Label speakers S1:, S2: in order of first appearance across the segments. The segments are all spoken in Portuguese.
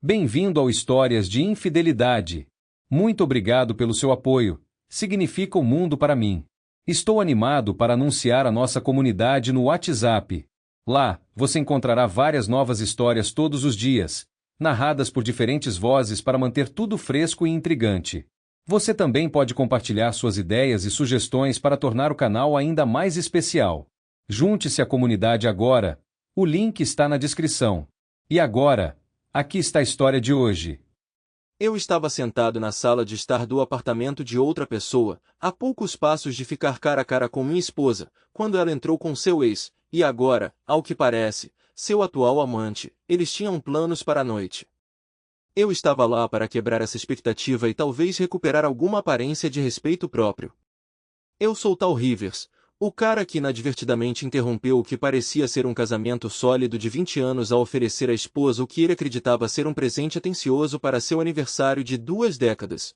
S1: Bem-vindo ao Histórias de Infidelidade. Muito obrigado pelo seu apoio. Significa o mundo para mim. Estou animado para anunciar a nossa comunidade no WhatsApp. Lá, você encontrará várias novas histórias todos os dias, narradas por diferentes vozes para manter tudo fresco e intrigante. Você também pode compartilhar suas ideias e sugestões para tornar o canal ainda mais especial. Junte-se à comunidade agora. O link está na descrição. E agora, aqui está a história de hoje.
S2: Eu estava sentado na sala de estar do apartamento de outra pessoa, a poucos passos de ficar cara a cara com minha esposa, quando ela entrou com seu ex, e agora, ao que parece, seu atual amante. Eles tinham planos para a noite. Eu estava lá para quebrar essa expectativa e talvez recuperar alguma aparência de respeito próprio. Eu sou Tal Rivers, o cara que inadvertidamente interrompeu o que parecia ser um casamento sólido de 20 anos ao oferecer à esposa o que ele acreditava ser um presente atencioso para seu aniversário de 2 décadas.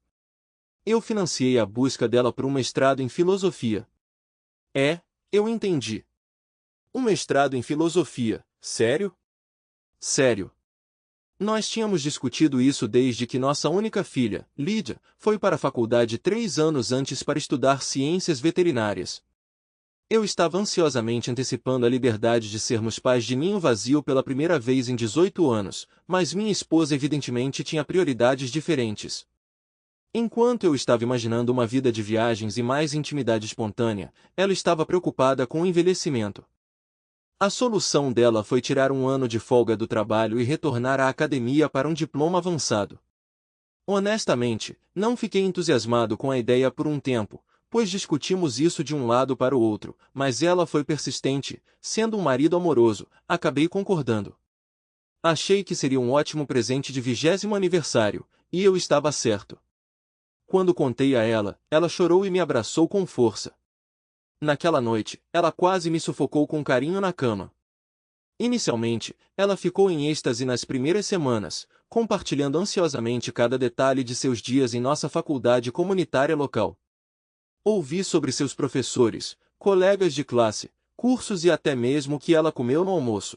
S2: Eu financiei a busca dela por um mestrado em filosofia. Eu entendi. Um mestrado em filosofia, sério? Sério. Nós tínhamos discutido isso desde que nossa única filha, Lídia, foi para a faculdade 3 anos antes para estudar ciências veterinárias. Eu estava ansiosamente antecipando a liberdade de sermos pais de ninho vazio pela primeira vez em 18 anos, mas minha esposa evidentemente tinha prioridades diferentes. Enquanto eu estava imaginando uma vida de viagens e mais intimidade espontânea, ela estava preocupada com o envelhecimento. A solução dela foi tirar 1 ano de folga do trabalho e retornar à academia para um diploma avançado. Honestamente, não fiquei entusiasmado com a ideia por um tempo, pois discutimos isso de um lado para o outro, mas ela foi persistente, sendo um marido amoroso, acabei concordando. Achei que seria um ótimo presente de 20º aniversário, e eu estava certo. Quando contei a ela, ela chorou e me abraçou com força. Naquela noite, ela quase me sufocou com carinho na cama. Inicialmente, ela ficou em êxtase nas primeiras semanas, compartilhando ansiosamente cada detalhe de seus dias em nossa faculdade comunitária local. Ouvi sobre seus professores, colegas de classe, cursos e até mesmo o que ela comeu no almoço.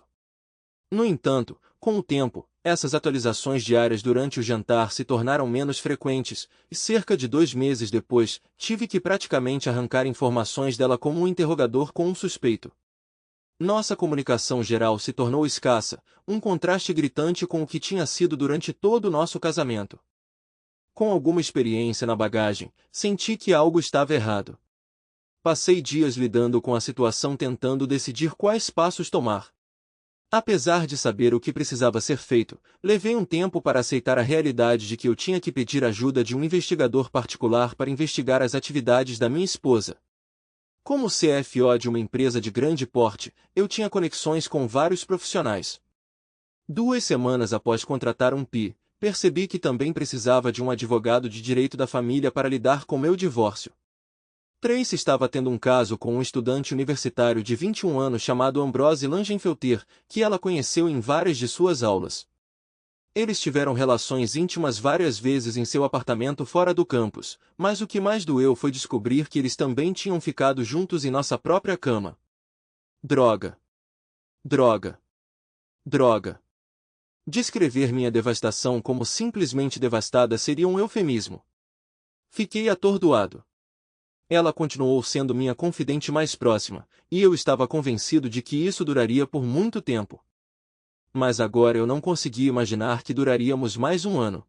S2: No entanto, com o tempo, essas atualizações diárias durante o jantar se tornaram menos frequentes, e cerca de 2 meses depois, tive que praticamente arrancar informações dela como um interrogador com um suspeito. Nossa comunicação geral se tornou escassa, um contraste gritante com o que tinha sido durante todo o nosso casamento. Com alguma experiência na bagagem, senti que algo estava errado. Passei dias lidando com a situação tentando decidir quais passos tomar. Apesar de saber o que precisava ser feito, levei um tempo para aceitar a realidade de que eu tinha que pedir ajuda de um investigador particular para investigar as atividades da minha esposa. Como CFO de uma empresa de grande porte, eu tinha conexões com vários profissionais. 2 semanas após contratar um PI, percebi que também precisava de um advogado de direito da família para lidar com meu divórcio. Tracy estava tendo um caso com um estudante universitário de 21 anos chamado Ambrose Langenfelter, que ela conheceu em várias de suas aulas. Eles tiveram relações íntimas várias vezes em seu apartamento fora do campus, mas o que mais doeu foi descobrir que eles também tinham ficado juntos em nossa própria cama. Droga. Droga. Droga. Descrever minha devastação como simplesmente devastada seria um eufemismo. Fiquei atordoado. Ela continuou sendo minha confidente mais próxima, e eu estava convencido de que isso duraria por muito tempo. Mas agora eu não conseguia imaginar que duraríamos mais 1 ano.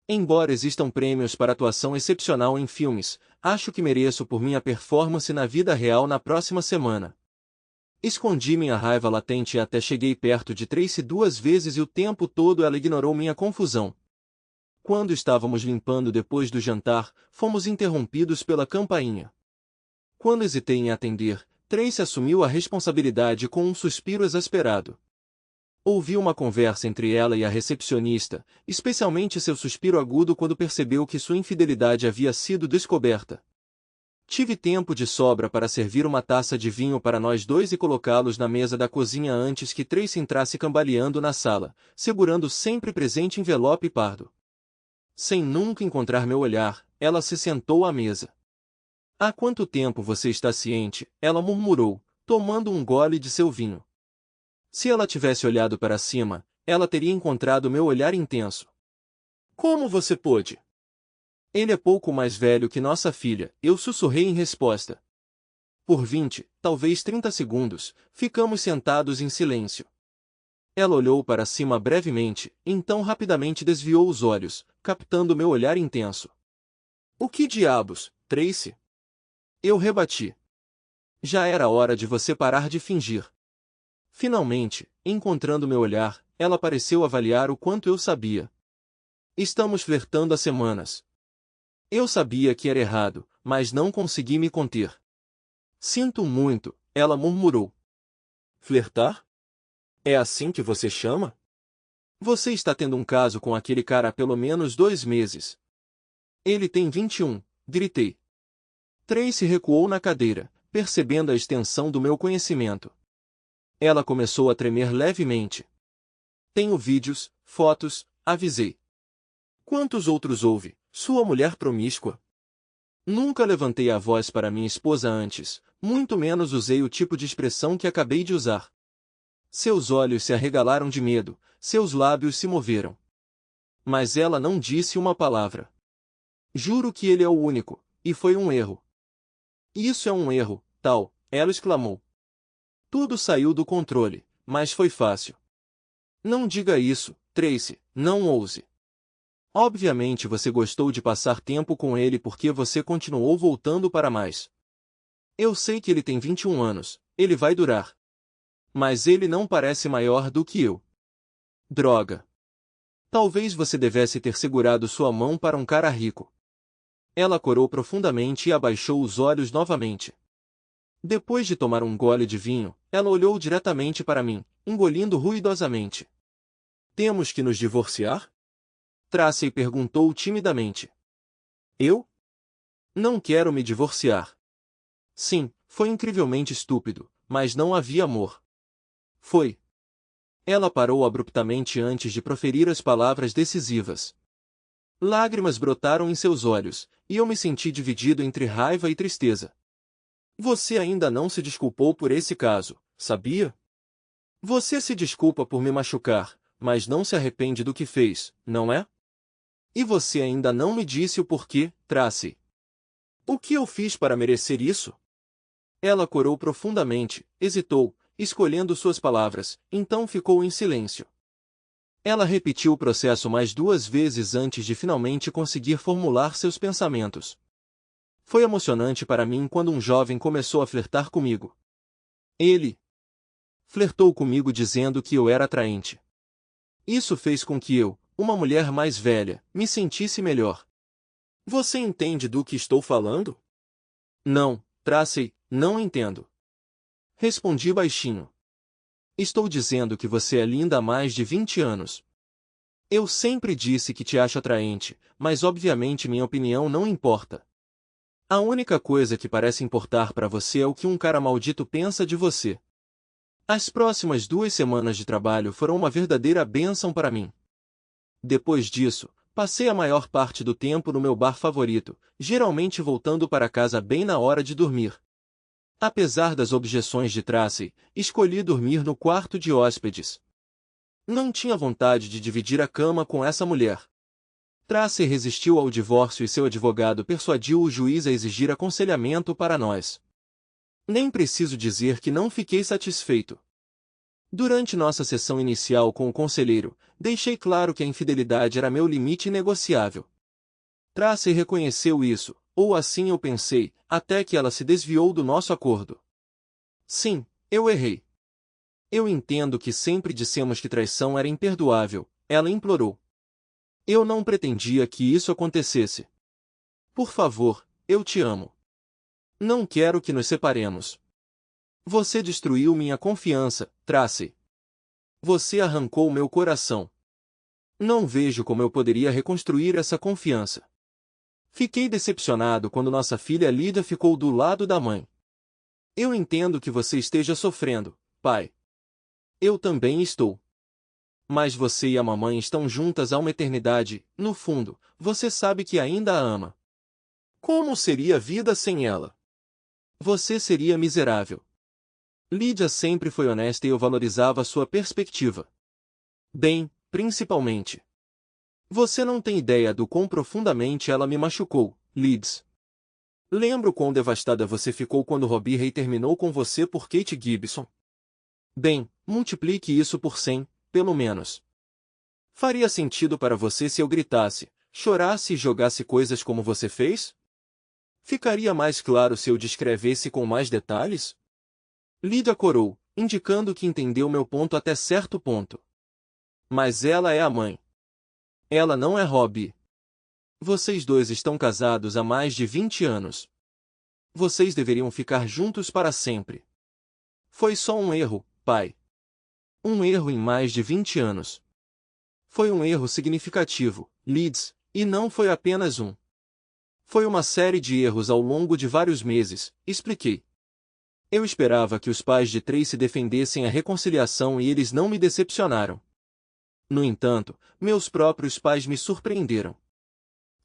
S2: Embora existam prêmios para atuação excepcional em filmes, acho que mereço por minha performance na vida real na próxima semana. Escondi minha raiva latente e até cheguei perto de Tracy 2 vezes e o tempo todo ela ignorou minha confusão. Quando estávamos limpando depois do jantar, fomos interrompidos pela campainha. Quando hesitei em atender, Tracy assumiu a responsabilidade com um suspiro exasperado. Ouvi uma conversa entre ela e a recepcionista, especialmente seu suspiro agudo quando percebeu que sua infidelidade havia sido descoberta. Tive tempo de sobra para servir uma taça de vinho para nós dois e colocá-los na mesa da cozinha antes que Tracy entrasse cambaleando na sala, segurando o sempre presente envelope pardo. Sem nunca encontrar meu olhar, ela se sentou à mesa. Há quanto tempo você está ciente? Ela murmurou, tomando um gole de seu vinho. Se ela tivesse olhado para cima, ela teria encontrado meu olhar intenso. Como você pôde? Ele é pouco mais velho que nossa filha, eu sussurrei em resposta. Por 20, talvez 30 segundos, ficamos sentados em silêncio. Ela olhou para cima brevemente, então rapidamente desviou os olhos, captando meu olhar intenso. O que diabos, Tracy? Eu rebati. Já era hora de você parar de fingir. Finalmente, encontrando meu olhar, ela pareceu avaliar o quanto eu sabia. Estamos flertando há semanas. Eu sabia que era errado, mas não consegui me conter. Sinto muito, ela murmurou. Flertar? É assim que você chama? Você está tendo um caso com aquele cara há pelo menos 2 meses. Ele tem 21, gritei. Tracy recuou na cadeira, percebendo a extensão do meu conhecimento. Ela começou a tremer levemente. Tenho vídeos, fotos, avisei. Quantos outros houve, sua mulher promíscua? Nunca levantei a voz para minha esposa antes, muito menos usei o tipo de expressão que acabei de usar. Seus olhos se arregalaram de medo, seus lábios se moveram. Mas ela não disse uma palavra. Juro que ele é o único, e foi um erro. Isso é um erro, tal, ela exclamou. Tudo saiu do controle, mas foi fácil. Não diga isso, Tracy, não ouse. Obviamente você gostou de passar tempo com ele porque você continuou voltando para mais. Eu sei que ele tem 21 anos, ele vai durar. Mas ele não parece maior do que eu. Droga. Talvez você devesse ter segurado sua mão para um cara rico. Ela corou profundamente e abaixou os olhos novamente. Depois de tomar um gole de vinho, ela olhou diretamente para mim, engolindo ruidosamente. Temos que nos divorciar? Tracy perguntou timidamente. Eu? Não quero me divorciar. Sim, foi incrivelmente estúpido, mas não havia amor. Foi. Ela parou abruptamente antes de proferir as palavras decisivas. Lágrimas brotaram em seus olhos, e eu me senti dividido entre raiva e tristeza. Você ainda não se desculpou por esse caso, sabia? Você se desculpa por me machucar, mas não se arrepende do que fez, não é? E você ainda não me disse o porquê, Tracy. O que eu fiz para merecer isso? Ela corou profundamente, hesitou, escolhendo suas palavras, então ficou em silêncio. Ela repetiu o processo mais 2 vezes antes de finalmente conseguir formular seus pensamentos. Foi emocionante para mim quando um jovem começou a flertar comigo. Ele flertou comigo dizendo que eu era atraente. Isso fez com que eu, uma mulher mais velha, me sentisse melhor. Você entende do que estou falando? Não, Tracy, não entendo. Respondi baixinho. Estou dizendo que você é linda há mais de 20 anos. Eu sempre disse que te acho atraente, mas obviamente minha opinião não importa. A única coisa que parece importar para você é o que um cara maldito pensa de você. As próximas 2 semanas de trabalho foram uma verdadeira bênção para mim. Depois disso, passei a maior parte do tempo no meu bar favorito, geralmente voltando para casa bem na hora de dormir. Apesar das objeções de Tracy, escolhi dormir no quarto de hóspedes. Não tinha vontade de dividir a cama com essa mulher. Tracy resistiu ao divórcio e seu advogado persuadiu o juiz a exigir aconselhamento para nós. Nem preciso dizer que não fiquei satisfeito. Durante nossa sessão inicial com o conselheiro, deixei claro que a infidelidade era meu limite inegociável. Tracy reconheceu isso, ou assim eu pensei, até que ela se desviou do nosso acordo. Sim, eu errei. Eu entendo que sempre dissemos que traição era imperdoável, ela implorou. Eu não pretendia que isso acontecesse. Por favor, eu te amo. Não quero que nos separemos. Você destruiu minha confiança, Tracy. Você arrancou meu coração. Não vejo como eu poderia reconstruir essa confiança. Fiquei decepcionado quando nossa filha Lydia ficou do lado da mãe. Eu entendo que você esteja sofrendo, pai. Eu também estou. Mas você e a mamãe estão juntas há uma eternidade, no fundo, você sabe que ainda a ama. Como seria a vida sem ela? Você seria miserável. Lydia sempre foi honesta e eu valorizava sua perspectiva. Bem, principalmente. Você não tem ideia do quão profundamente ela me machucou, Liz. Lembro quão devastada você ficou quando Robbie Ray terminou com você por Kate Gibson. Bem, multiplique isso por 100, pelo menos. Faria sentido para você se eu gritasse, chorasse e jogasse coisas como você fez? Ficaria mais claro se eu descrevesse com mais detalhes? Lydia corou, indicando que entendeu meu ponto até certo ponto. Mas ela é a mãe. Ela não é Robbie. Vocês dois estão casados há mais de 20 anos. Vocês deveriam ficar juntos para sempre. Foi só um erro, pai. Um erro em mais de 20 anos. Foi um erro significativo, Liz, e não foi apenas um. Foi uma série de erros ao longo de vários meses, expliquei. Eu esperava que os pais de Tracy defendessem a reconciliação e eles não me decepcionaram. No entanto, meus próprios pais me surpreenderam.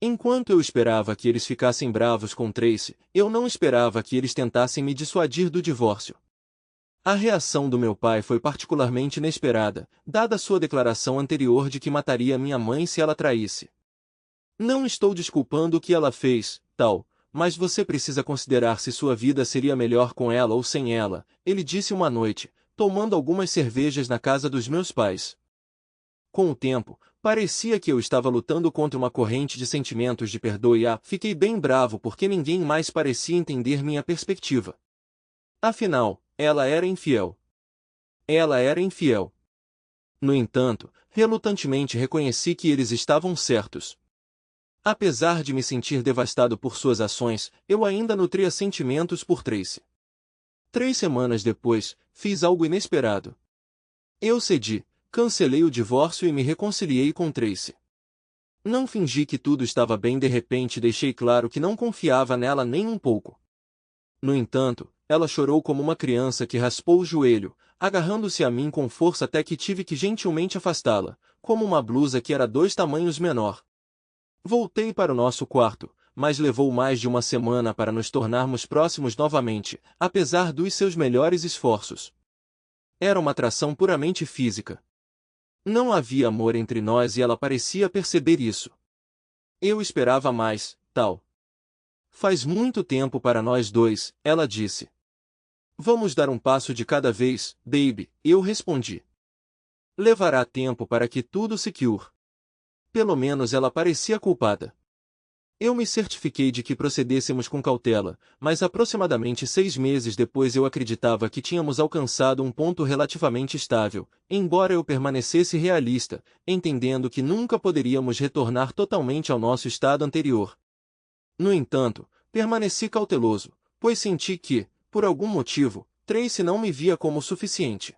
S2: Enquanto eu esperava que eles ficassem bravos com Tracy, eu não esperava que eles tentassem me dissuadir do divórcio. A reação do meu pai foi particularmente inesperada, dada sua declaração anterior de que mataria minha mãe se ela traísse. Não estou desculpando o que ela fez, tal, mas você precisa considerar se sua vida seria melhor com ela ou sem ela, ele disse uma noite, tomando algumas cervejas na casa dos meus pais. Com o tempo, parecia que eu estava lutando contra uma corrente de sentimentos de perdoe e fiquei bem bravo porque ninguém mais parecia entender minha perspectiva. Afinal, ela era infiel. Ela era infiel. No entanto, relutantemente reconheci que eles estavam certos. Apesar de me sentir devastado por suas ações, eu ainda nutria sentimentos por Tracy. 3 semanas depois, fiz algo inesperado. Eu cedi, cancelei o divórcio e me reconciliei com Tracy. Não fingi que tudo estava bem, de repente deixei claro que não confiava nela nem um pouco. No entanto, ela chorou como uma criança que raspou o joelho, agarrando-se a mim com força até que tive que gentilmente afastá-la, como uma blusa que era 2 tamanhos menor. Voltei para o nosso quarto, mas levou mais de uma semana para nos tornarmos próximos novamente, apesar dos seus melhores esforços. Era uma atração puramente física. Não havia amor entre nós e ela parecia perceber isso. Eu esperava mais, tal. Faz muito tempo para nós dois, ela disse. Vamos dar um passo de cada vez, baby, eu respondi. Levará tempo para que tudo se cure. Pelo menos ela parecia culpada. Eu me certifiquei de que procedêssemos com cautela, mas aproximadamente 6 meses depois eu acreditava que tínhamos alcançado um ponto relativamente estável, embora eu permanecesse realista, entendendo que nunca poderíamos retornar totalmente ao nosso estado anterior. No entanto, permaneci cauteloso, pois senti que, por algum motivo, Tracy não me via como o suficiente.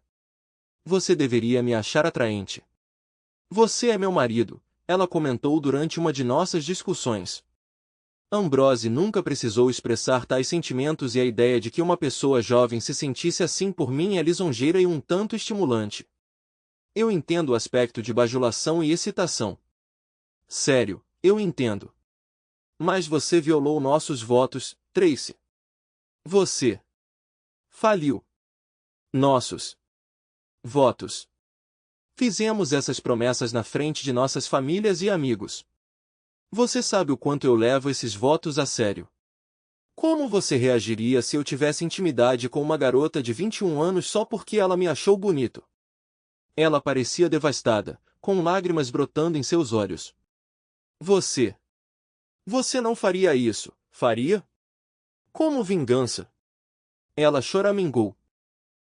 S2: Você deveria me achar atraente. Você é meu marido, ela comentou durante uma de nossas discussões. Ambrose nunca precisou expressar tais sentimentos e a ideia de que uma pessoa jovem se sentisse assim por mim é lisonjeira e um tanto estimulante. Eu entendo o aspecto de bajulação e excitação. Sério, eu entendo. Mas você violou nossos votos, Tracy. Você faliu nossos votos. Fizemos essas promessas na frente de nossas famílias e amigos. Você sabe o quanto eu levo esses votos a sério. Como você reagiria se eu tivesse intimidade com uma garota de 21 anos só porque ela me achou bonito? Ela parecia devastada, com lágrimas brotando em seus olhos. Você não faria isso, faria? Como vingança? Ela choramingou.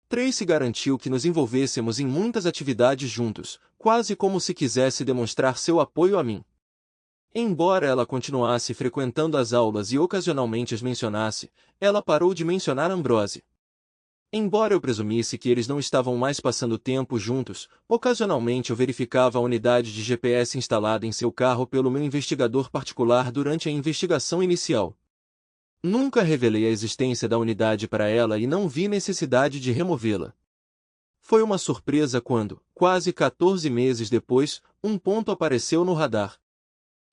S2: Tracy garantiu que nos envolvêssemos em muitas atividades juntos, quase como se quisesse demonstrar seu apoio a mim. Embora ela continuasse frequentando as aulas e ocasionalmente as mencionasse, ela parou de mencionar Ambrose. Embora eu presumisse que eles não estavam mais passando tempo juntos, ocasionalmente eu verificava a unidade de GPS instalada em seu carro pelo meu investigador particular durante a investigação inicial. Nunca revelei a existência da unidade para ela e não vi necessidade de removê-la. Foi uma surpresa quando, quase 14 meses depois, um ponto apareceu no radar.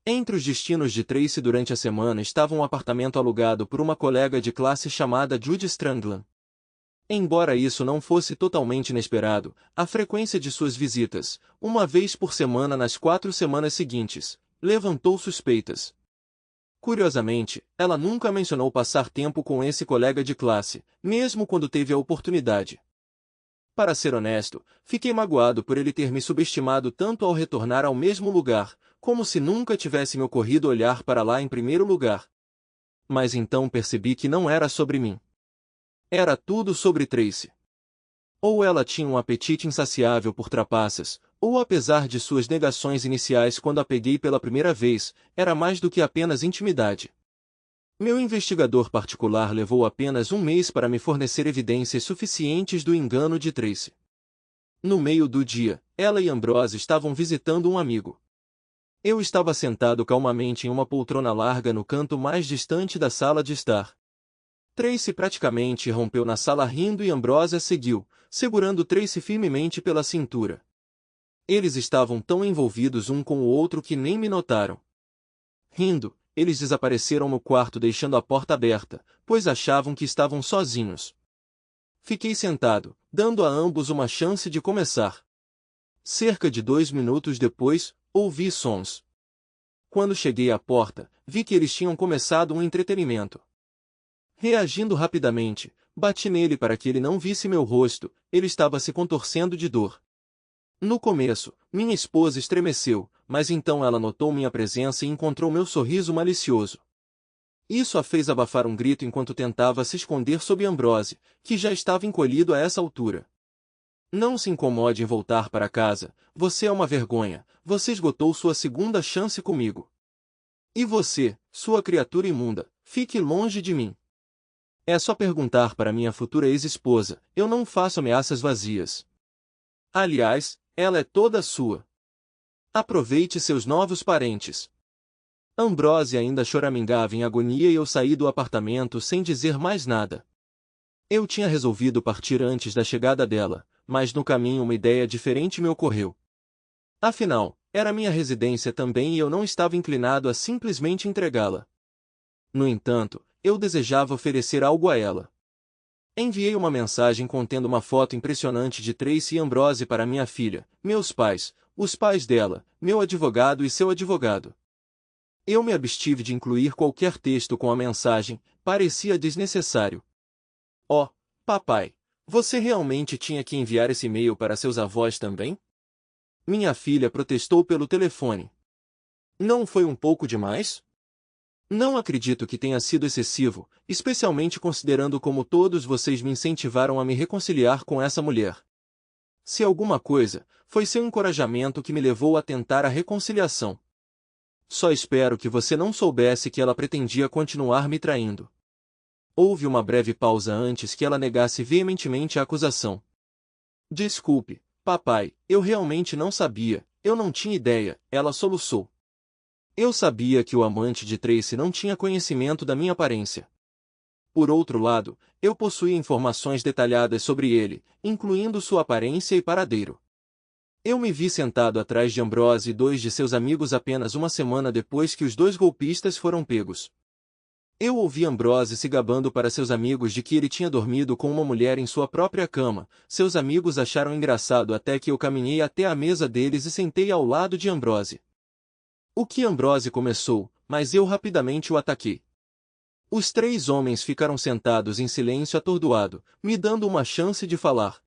S2: Entre os destinos de Tracy durante a semana estava um apartamento alugado por uma colega de classe chamada Judy Strangland. Embora isso não fosse totalmente inesperado, a frequência de suas visitas, uma vez por semana nas 4 semanas seguintes, levantou suspeitas. Curiosamente, ela nunca mencionou passar tempo com esse colega de classe, mesmo quando teve a oportunidade. Para ser honesto, fiquei magoado por ele ter me subestimado tanto ao retornar ao mesmo lugar, como se nunca tivesse me ocorrido olhar para lá em primeiro lugar. Mas então percebi que não era sobre mim. Era tudo sobre Tracy. Ou ela tinha um apetite insaciável por trapaças, ou apesar de suas negações iniciais quando a peguei pela primeira vez, era mais do que apenas intimidade. Meu investigador particular levou apenas um mês para me fornecer evidências suficientes do engano de Tracy. No meio do dia, ela e Ambrose estavam visitando um amigo. Eu estava sentado calmamente em uma poltrona larga no canto mais distante da sala de estar. Tracy praticamente rompeu na sala rindo e Ambrose a seguiu, segurando Tracy firmemente pela cintura. Eles estavam tão envolvidos um com o outro que nem me notaram. Rindo, eles desapareceram no quarto deixando a porta aberta, pois achavam que estavam sozinhos. Fiquei sentado, dando a ambos uma chance de começar. Cerca de 2 minutos depois, ouvi sons. Quando cheguei à porta, vi que eles tinham começado um entretenimento. Reagindo rapidamente, bati nele para que ele não visse meu rosto, ele estava se contorcendo de dor. No começo, minha esposa estremeceu, mas então ela notou minha presença e encontrou meu sorriso malicioso. Isso a fez abafar um grito enquanto tentava se esconder sob Ambrose, que já estava encolhido a essa altura. Não se incomode em voltar para casa, você é uma vergonha, você esgotou sua segunda chance comigo. E você, sua criatura imunda, fique longe de mim. É só perguntar para minha futura ex-esposa, eu não faço ameaças vazias. Aliás, ela é toda sua. Aproveite seus novos parentes. Ambrose ainda choramingava em agonia e eu saí do apartamento sem dizer mais nada. Eu tinha resolvido partir antes da chegada dela, mas no caminho uma ideia diferente me ocorreu. Afinal, era minha residência também e eu não estava inclinado a simplesmente entregá-la. No entanto, eu desejava oferecer algo a ela. Enviei uma mensagem contendo uma foto impressionante de Tracy e Ambrose para minha filha, meus pais, os pais dela, meu advogado e seu advogado. Eu me abstive de incluir qualquer texto com a mensagem, parecia desnecessário. Oh, papai, você realmente tinha que enviar esse e-mail para seus avós também? Minha filha protestou pelo telefone. Não foi um pouco demais? Não acredito que tenha sido excessivo, especialmente considerando como todos vocês me incentivaram a me reconciliar com essa mulher. Se alguma coisa, foi seu encorajamento que me levou a tentar a reconciliação. Só espero que você não soubesse que ela pretendia continuar me traindo. Houve uma breve pausa antes que ela negasse veementemente a acusação. Desculpe, papai, eu realmente não sabia, eu não tinha ideia, ela soluçou. Eu sabia que o amante de Tracy não tinha conhecimento da minha aparência. Por outro lado, eu possuía informações detalhadas sobre ele, incluindo sua aparência e paradeiro. Eu me vi sentado atrás de Ambrose e 2 de seus amigos apenas uma semana depois que os 2 golpistas foram pegos. Eu ouvi Ambrose se gabando para seus amigos de que ele tinha dormido com uma mulher em sua própria cama. Seus amigos acharam engraçado até que eu caminhei até a mesa deles e sentei ao lado de Ambrose. O que Ambrose começou, mas eu rapidamente o ataquei. Os 3 homens ficaram sentados em silêncio atordoado, me dando uma chance de falar.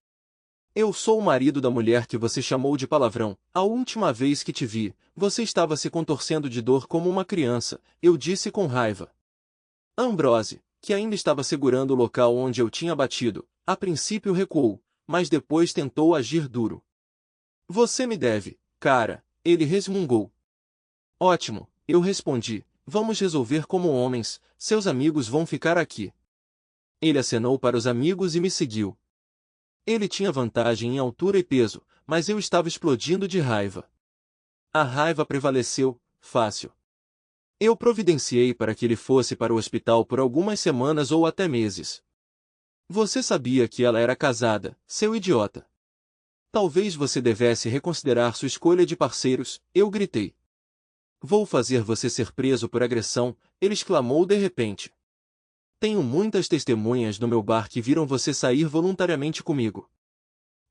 S2: Eu sou o marido da mulher que você chamou de palavrão. A última vez que te vi, você estava se contorcendo de dor como uma criança, eu disse com raiva. Ambrose, que ainda estava segurando o local onde eu tinha batido, a princípio recuou, mas depois tentou agir duro. Você me deve, cara, ele resmungou. Ótimo, eu respondi, vamos resolver como homens, seus amigos vão ficar aqui. Ele acenou para os amigos e me seguiu. Ele tinha vantagem em altura e peso, mas eu estava explodindo de raiva. A raiva prevaleceu, fácil. Eu providenciei para que ele fosse para o hospital por algumas semanas ou até meses. Você sabia que ela era casada, seu idiota. Talvez você devesse reconsiderar sua escolha de parceiros, eu gritei. Vou fazer você ser preso por agressão, ele exclamou de repente. Tenho muitas testemunhas no meu bar que viram você sair voluntariamente comigo.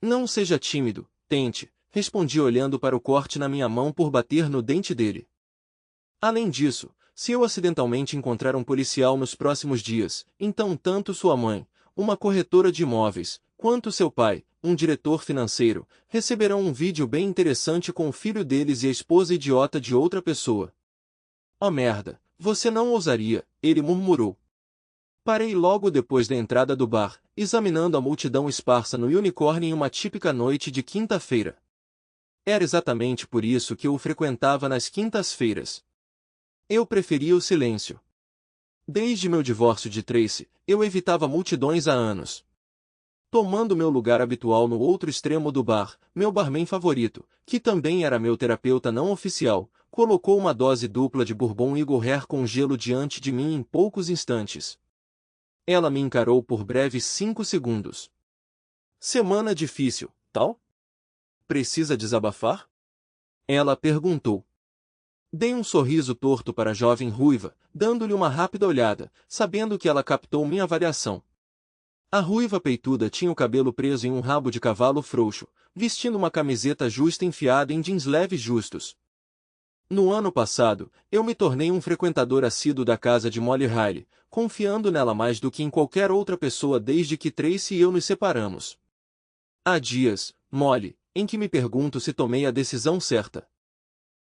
S2: Não seja tímido, tente, respondi olhando para o corte na minha mão por bater no dente dele. Além disso, se eu acidentalmente encontrar um policial nos próximos dias, então tanto sua mãe, uma corretora de imóveis, quanto seu pai, um diretor financeiro, receberão um vídeo bem interessante com o filho deles e a esposa idiota de outra pessoa. Oh merda, você não ousaria, ele murmurou. Parei logo depois da entrada do bar, examinando a multidão esparsa no Unicorn em uma típica noite de quinta-feira. Era exatamente por isso que eu o frequentava nas quintas-feiras. Eu preferia o silêncio. Desde meu divórcio de Tracy, eu evitava multidões há anos. Tomando meu lugar habitual no outro extremo do bar, meu barman favorito, que também era meu terapeuta não oficial, colocou uma dose dupla de Bourbon Eagle Rare com gelo diante de mim em poucos instantes. Ela me encarou por breves 5 segundos. Semana difícil, tal? Precisa desabafar? Ela perguntou. Dei um sorriso torto para a jovem ruiva, dando-lhe uma rápida olhada, sabendo que ela captou minha avaliação. A ruiva peituda tinha o cabelo preso em um rabo de cavalo frouxo, vestindo uma camiseta justa enfiada em jeans leves justos. No ano passado, eu me tornei um frequentador assíduo da casa de Molly Riley, confiando nela mais do que em qualquer outra pessoa desde que Tracy e eu nos separamos. Há dias, Molly, em que me pergunto se tomei a decisão certa.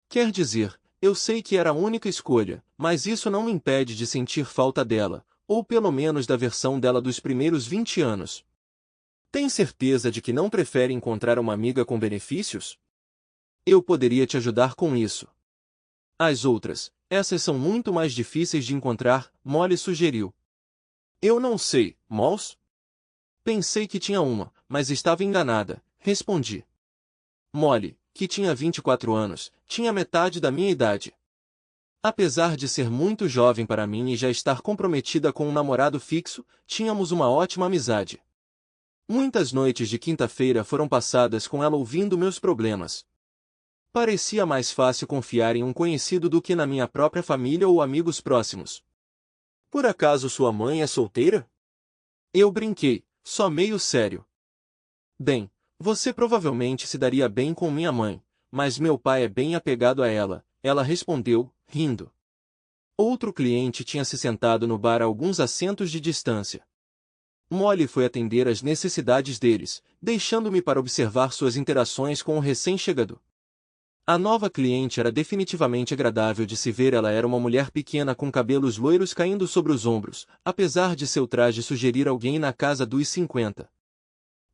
S2: Quer dizer, eu sei que era a única escolha, mas isso não me impede de sentir falta dela, ou pelo menos da versão dela dos primeiros 20 anos. Tem certeza de que não prefere encontrar uma amiga com benefícios? Eu poderia te ajudar com isso. As outras, essas são muito mais difíceis de encontrar, Molly sugeriu. Eu não sei, Mols? Pensei que tinha uma, mas estava enganada, respondi. Molly, que tinha 24 anos, tinha metade da minha idade. Apesar de ser muito jovem para mim e já estar comprometida com um namorado fixo, tínhamos uma ótima amizade. Muitas noites de quinta-feira foram passadas com ela ouvindo meus problemas. Parecia mais fácil confiar em um conhecido do que na minha própria família ou amigos próximos. Por acaso sua mãe é solteira? Eu brinquei, só meio sério. Bem, você provavelmente se daria bem com minha mãe, mas meu pai é bem apegado a ela, ela respondeu, rindo. Outro cliente tinha se sentado no bar a alguns assentos de distância. Molly foi atender às necessidades deles, deixando-me para observar suas interações com o recém-chegado. A nova cliente era definitivamente agradável de se ver. Ela era uma mulher pequena com cabelos loiros caindo sobre os ombros, apesar de seu traje sugerir alguém na casa dos 50.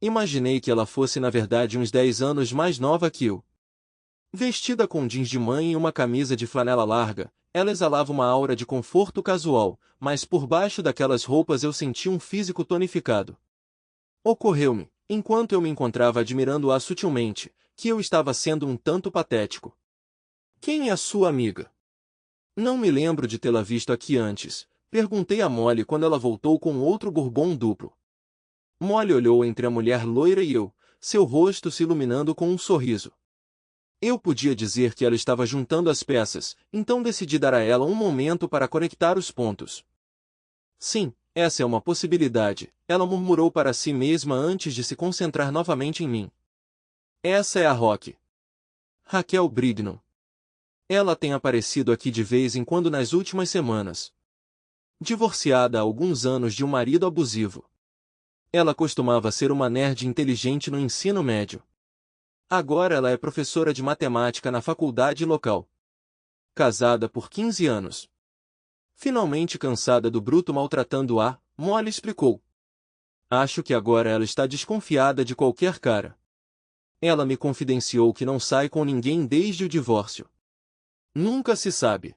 S2: Imaginei que ela fosse na verdade uns 10 anos mais nova que eu. Vestida com jeans de mãe e uma camisa de flanela larga, ela exalava uma aura de conforto casual, mas por baixo daquelas roupas eu senti um físico tonificado. Ocorreu-me, enquanto eu me encontrava admirando-a sutilmente, que eu estava sendo um tanto patético. Quem é a sua amiga? Não me lembro de tê-la visto aqui antes, perguntei a Molly quando ela voltou com outro bourbon duplo. Molly olhou entre a mulher loira e eu, seu rosto se iluminando com um sorriso. Eu podia dizer que ela estava juntando as peças, então decidi dar a ela um momento para conectar os pontos. Sim, essa é uma possibilidade, ela murmurou para si mesma antes de se concentrar novamente em mim. Essa é a Rock. Raquel Brignon. Ela tem aparecido aqui de vez em quando nas últimas semanas. Divorciada há alguns anos de um marido abusivo. Ela costumava ser uma nerd inteligente no ensino médio. Agora ela é professora de matemática na faculdade local. Casada por 15 anos. Finalmente cansada do bruto maltratando-a, Molly explicou. Acho que agora ela está desconfiada de qualquer cara. Ela me confidenciou que não sai com ninguém desde o divórcio. Nunca se sabe.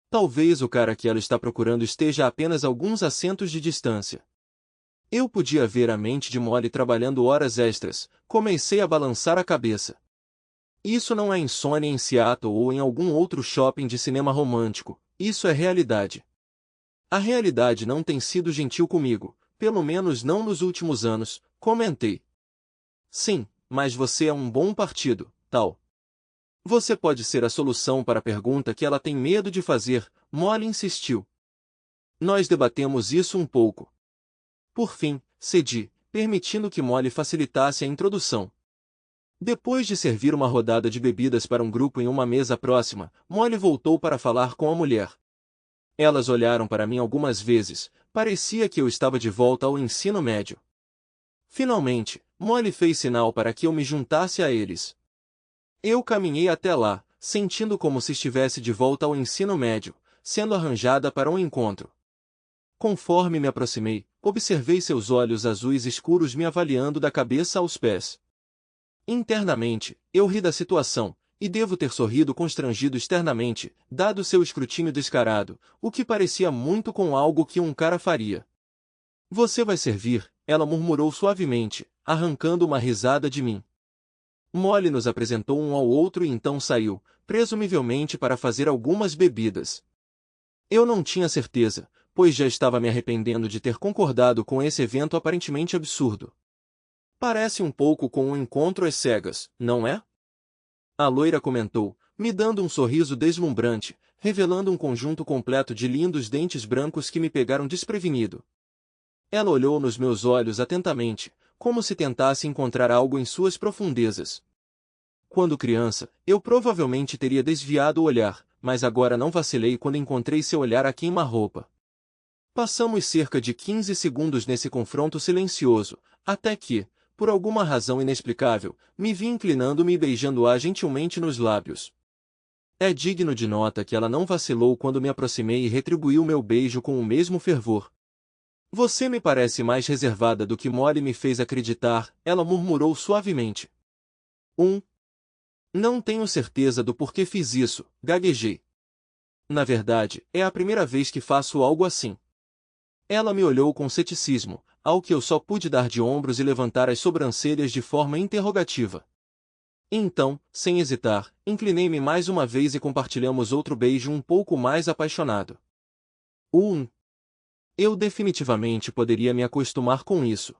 S2: Talvez o cara que ela está procurando esteja a apenas alguns assentos de distância. Eu podia ver a mente de Molly trabalhando horas extras, comecei a balançar a cabeça. Isso não é insônia em Seattle ou em algum outro shopping de cinema romântico, isso é realidade. A realidade não tem sido gentil comigo, pelo menos não nos últimos anos, comentei. Sim, mas você é um bom partido, tal. Você pode ser a solução para a pergunta que ela tem medo de fazer, Molly insistiu. Nós debatemos isso um pouco. Por fim, cedi, permitindo que Molly facilitasse a introdução. Depois de servir uma rodada de bebidas para um grupo em uma mesa próxima, Molly voltou para falar com a mulher. Elas olharam para mim algumas vezes, parecia que eu estava de volta ao ensino médio. Finalmente, Molly fez sinal para que eu me juntasse a eles. Eu caminhei até lá, sentindo como se estivesse de volta ao ensino médio, sendo arranjada para um encontro. Conforme me aproximei, observei seus olhos azuis escuros me avaliando da cabeça aos pés. Internamente, eu ri da situação, e devo ter sorrido constrangido externamente, dado seu escrutínio descarado, o que parecia muito com algo que um cara faria. Você vai servir, ela murmurou suavemente, arrancando uma risada de mim. Molly nos apresentou um ao outro e então saiu, presumivelmente para fazer algumas bebidas. Eu não tinha certeza, pois já estava me arrependendo de ter concordado com esse evento aparentemente absurdo. Parece um pouco com um encontro às cegas, não é? A loira comentou, me dando um sorriso deslumbrante, revelando um conjunto completo de lindos dentes brancos que me pegaram desprevenido. Ela olhou nos meus olhos atentamente, como se tentasse encontrar algo em suas profundezas. Quando criança, eu provavelmente teria desviado o olhar, mas agora não vacilei quando encontrei seu olhar a queima-roupa. Passamos cerca de 15 segundos nesse confronto silencioso, até que, por alguma razão inexplicável, me vi inclinando-me e beijando-a gentilmente nos lábios. É digno de nota que ela não vacilou quando me aproximei e retribuiu meu beijo com o mesmo fervor. Você me parece mais reservada do que Molly me fez acreditar, ela murmurou suavemente. Não tenho certeza do porquê fiz isso, gaguejei. Na verdade, é a primeira vez que faço algo assim. Ela me olhou com ceticismo, ao que eu só pude dar de ombros e levantar as sobrancelhas de forma interrogativa. Então, sem hesitar, inclinei-me mais uma vez e compartilhamos outro beijo um pouco mais apaixonado. Eu definitivamente poderia me acostumar com isso.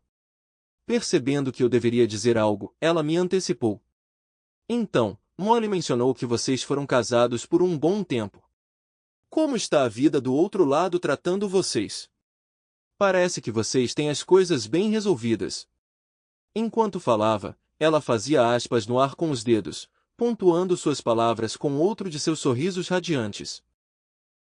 S2: Percebendo que eu deveria dizer algo, ela me antecipou. Então, Molly mencionou que vocês foram casados por um bom tempo. Como está a vida do outro lado tratando vocês? Parece que vocês têm as coisas bem resolvidas. Enquanto falava, ela fazia aspas no ar com os dedos, pontuando suas palavras com outro de seus sorrisos radiantes.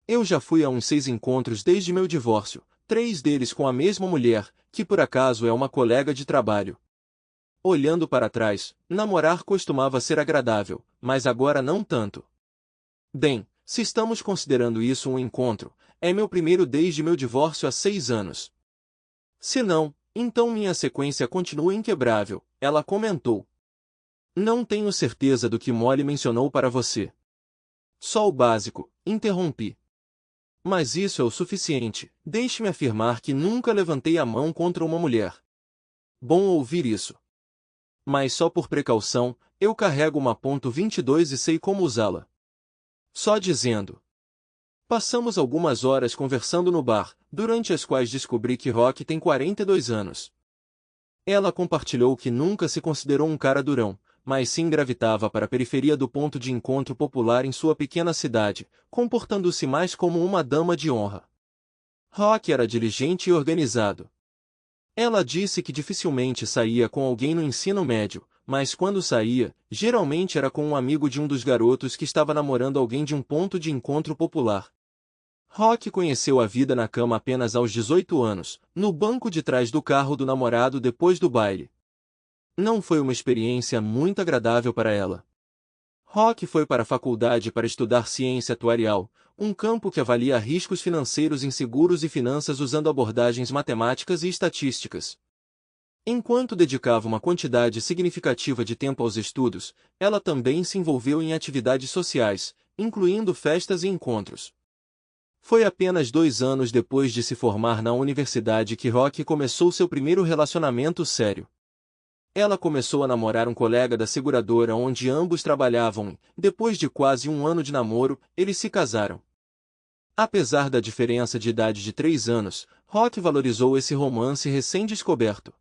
S2: Eu já fui a uns 6 encontros desde meu divórcio, 3 deles com a mesma mulher, que por acaso é uma colega de trabalho. Olhando para trás, namorar costumava ser agradável, mas agora não tanto. Bem, se estamos considerando isso um encontro, é meu primeiro desde meu divórcio há 6 anos. Se não, então minha sequência continua inquebrável, ela comentou. Não tenho certeza do que Molly mencionou para você. Só o básico, interrompi. Mas isso é o suficiente, deixe-me afirmar que nunca levantei a mão contra uma mulher. Bom ouvir isso. Mas só por precaução, eu carrego uma .22 e sei como usá-la. Só dizendo. Passamos algumas horas conversando no bar, durante as quais descobri que Rock tem 42 anos. Ela compartilhou que nunca se considerou um cara durão, mas sim gravitava para a periferia do ponto de encontro popular em sua pequena cidade, comportando-se mais como uma dama de honra. Rock era diligente e organizado. Ela disse que dificilmente saía com alguém no ensino médio, mas quando saía, geralmente era com um amigo de um dos garotos que estava namorando alguém de um ponto de encontro popular. Rock conheceu a vida na cama apenas aos 18 anos, no banco de trás do carro do namorado depois do baile. Não foi uma experiência muito agradável para ela. Rock foi para a faculdade para estudar ciência atuarial, um campo que avalia riscos financeiros inseguros e finanças usando abordagens matemáticas e estatísticas. Enquanto dedicava uma quantidade significativa de tempo aos estudos, ela também se envolveu em atividades sociais, incluindo festas e encontros. Foi apenas 2 anos depois de se formar na universidade que Rock começou seu primeiro relacionamento sério. Ela começou a namorar um colega da seguradora onde ambos trabalhavam e, depois de quase 1 ano de namoro, eles se casaram. Apesar da diferença de idade de 3 anos, Rock valorizou esse romance recém-descoberto.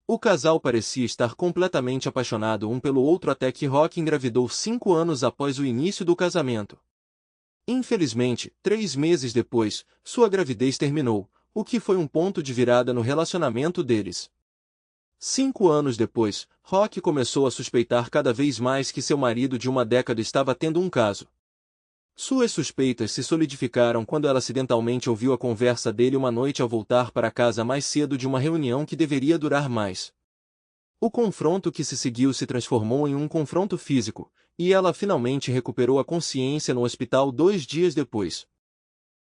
S2: O casal parecia estar completamente apaixonado um pelo outro até que Rock engravidou 5 anos após o início do casamento. Infelizmente, 3 meses depois, sua gravidez terminou, o que foi um ponto de virada no relacionamento deles. 5 anos depois, Rock começou a suspeitar cada vez mais que seu marido de uma década estava tendo um caso. Suas suspeitas se solidificaram quando ela acidentalmente ouviu a conversa dele uma noite ao voltar para casa mais cedo de uma reunião que deveria durar mais. O confronto que se seguiu se transformou em um confronto físico, e ela finalmente recuperou a consciência no hospital 2 dias depois.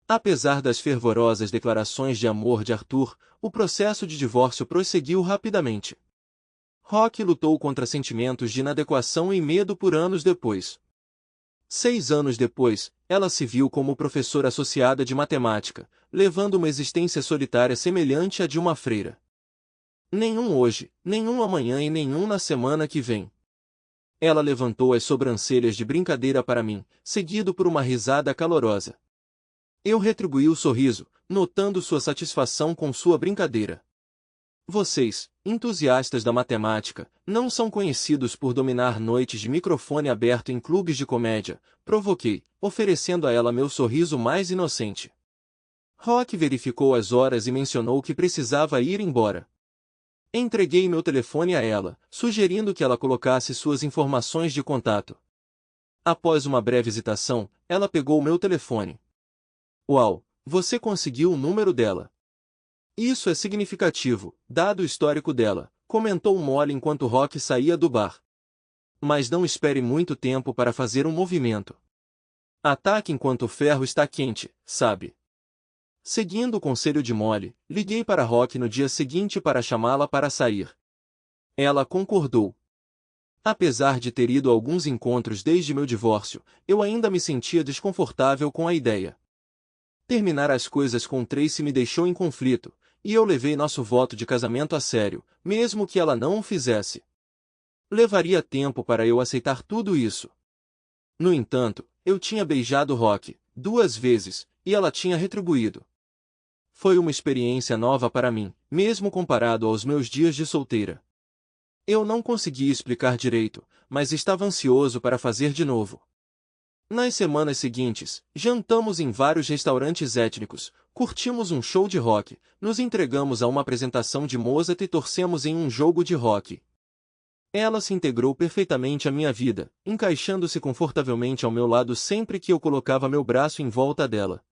S2: Apesar das fervorosas declarações de amor de Arthur, o processo de divórcio prosseguiu rapidamente. Rock lutou contra sentimentos de inadequação e medo por anos depois. 6 anos depois, ela se viu como professora associada de matemática, levando uma existência solitária semelhante à de uma freira. Nenhum hoje, nenhum amanhã e nenhum na semana que vem. Ela levantou as sobrancelhas de brincadeira para mim, seguido por uma risada calorosa. Eu retribuí o sorriso, notando sua satisfação com sua brincadeira. Vocês, entusiastas da matemática, não são conhecidos por dominar noites de microfone aberto em clubes de comédia, provoquei, oferecendo a ela meu sorriso mais inocente. Rock verificou as horas e mencionou que precisava ir embora. Entreguei meu telefone a ela, sugerindo que ela colocasse suas informações de contato. Após uma breve hesitação, ela pegou meu telefone. Uau, você conseguiu o número dela. Isso é significativo, dado o histórico dela, comentou Molly enquanto Rock saía do bar. Mas não espere muito tempo para fazer um movimento. Ataque enquanto o ferro está quente, sabe? Seguindo o conselho de Molly, liguei para Rock no dia seguinte para chamá-la para sair. Ela concordou. Apesar de ter ido a alguns encontros desde meu divórcio, eu ainda me sentia desconfortável com a ideia. Terminar as coisas com Tracy me deixou em conflito, e eu levei nosso voto de casamento a sério, mesmo que ela não o fizesse. Levaria tempo para eu aceitar tudo isso. No entanto, eu tinha beijado Rock 2 vezes, e ela tinha retribuído. Foi uma experiência nova para mim, mesmo comparado aos meus dias de solteira. Eu não conseguia explicar direito, mas estava ansioso para fazer de novo. Nas semanas seguintes, jantamos em vários restaurantes étnicos, curtimos um show de rock, nos entregamos a uma apresentação de Mozart e torcemos em um jogo de rock. Ela se integrou perfeitamente à minha vida, encaixando-se confortavelmente ao meu lado sempre que eu colocava meu braço em volta dela.